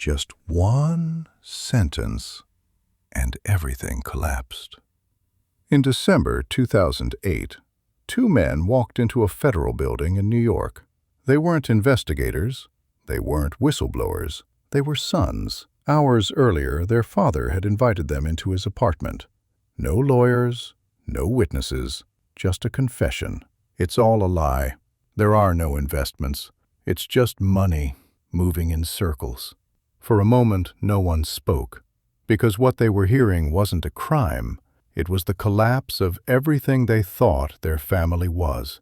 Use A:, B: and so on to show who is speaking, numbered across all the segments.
A: Just one sentence, and everything collapsed. In December 2008, two men walked into a federal building in New York. They weren't investigators. They weren't whistleblowers. They were sons. Hours earlier, their father had invited them into his apartment. No lawyers, no witnesses, just a confession. It's all a lie. There are no investments. It's just money moving in circles. For a moment, no one spoke, because what they were hearing wasn't a crime. It was the collapse of everything they thought their family was.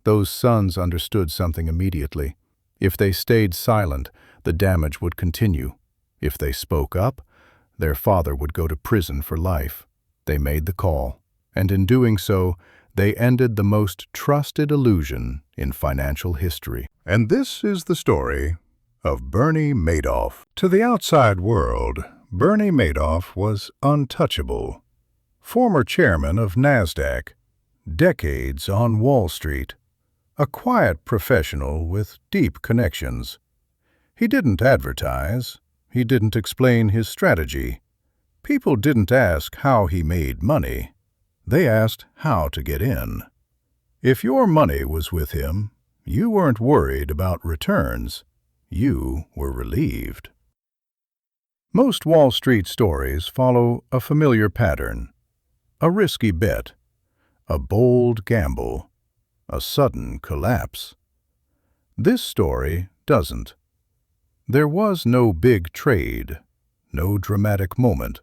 A: Those sons understood something immediately. If they stayed silent, the damage would continue. If they spoke up, their father would go to prison for life. They made the call, and in doing so, they ended the most trusted illusion in financial history. And this is the story of Bernie Madoff. To the outside world, Bernie Madoff was untouchable. Former chairman of NASDAQ, decades on Wall Street, a quiet professional with deep connections. He didn't advertise. He didn't explain his strategy. People didn't ask how he made money. They asked how to get in. If your money was with him, you weren't worried about returns. You were relieved. Most Wall Street stories follow a familiar pattern. A risky bet, a bold gamble, a sudden collapse. This story doesn't. There was no big trade, no dramatic moment,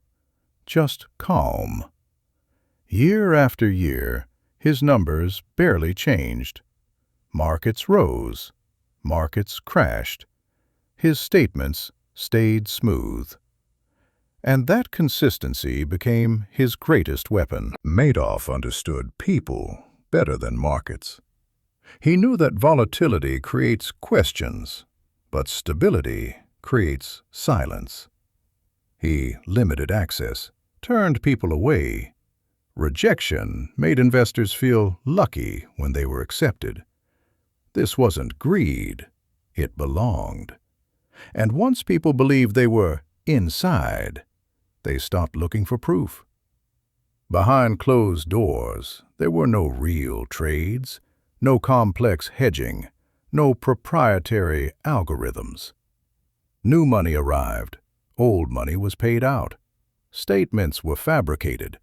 A: just calm. Year after year, his numbers barely changed. Markets rose, markets crashed. His statements stayed smooth. And that consistency became his greatest weapon. Madoff understood people better than markets. He knew that volatility creates questions, but stability creates silence. He limited access, turned people away. Rejection made investors feel lucky when they were accepted. This wasn't greed, it belonged. And once people believed they were inside, they stopped looking for proof. Behind closed doors, there were no real trades, no complex hedging, no proprietary algorithms. New money arrived, old money was paid out. Statements were fabricated,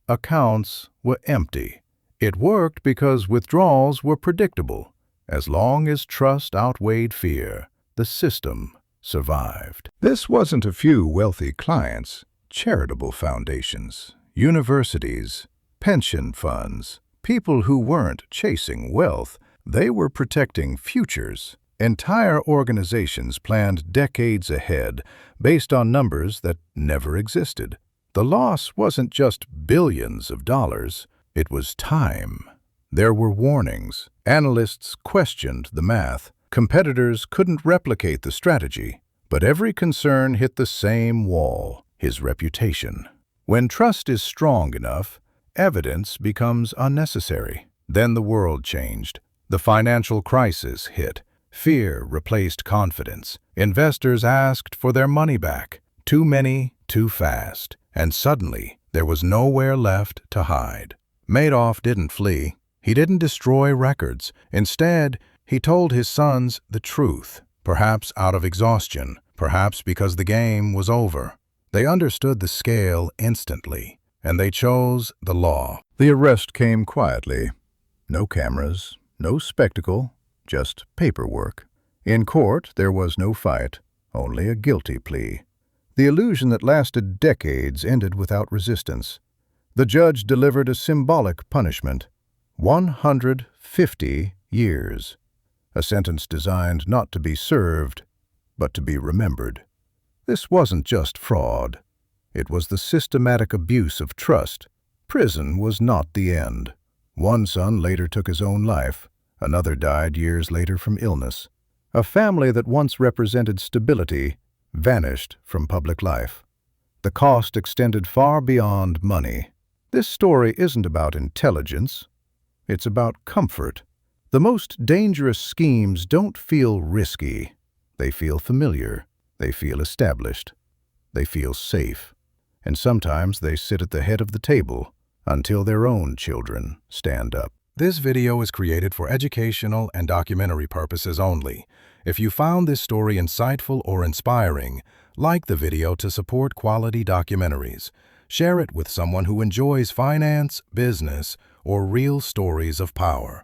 A: accounts were empty. It worked because withdrawals were predictable. As long as trust outweighed fear, the system survived. This wasn't a few wealthy clients, charitable foundations, universities, pension funds, people who weren't chasing wealth. They were protecting futures. Entire organizations planned decades ahead based on numbers that never existed. The loss wasn't just billions of dollars, it was time. There were warnings. Analysts questioned the math. Competitors couldn't replicate the strategy. But every concern hit the same wall: his reputation. When trust is strong enough, evidence becomes unnecessary. Then the world changed. The financial crisis hit. Fear replaced confidence. Investors asked for their money back. Too many, too fast. And suddenly, there was nowhere left to hide. Madoff didn't flee. He didn't destroy records. Instead, he told his sons the truth, perhaps out of exhaustion, perhaps because the game was over. They understood the scale instantly, and they chose the law. The arrest came quietly. No cameras, no spectacle, just paperwork. In court, there was no fight, only a guilty plea. The illusion that lasted decades ended without resistance. The judge delivered a symbolic punishment: 150 years. A sentence designed not to be served, but to be remembered. This wasn't just fraud. It was the systematic abuse of trust. Prison was not the end. One son later took his own life. Another died years later from illness. A family that once represented stability vanished from public life. The cost extended far beyond money. This story isn't about intelligence. It's about comfort. The most dangerous schemes don't feel risky. They feel familiar. They feel established. They feel safe. And sometimes they sit at the head of the table until their own children stand up. This video is created for educational and documentary purposes only. If you found this story insightful or inspiring, like the video to support quality documentaries. Share it with someone who enjoys finance, business, or real stories of power.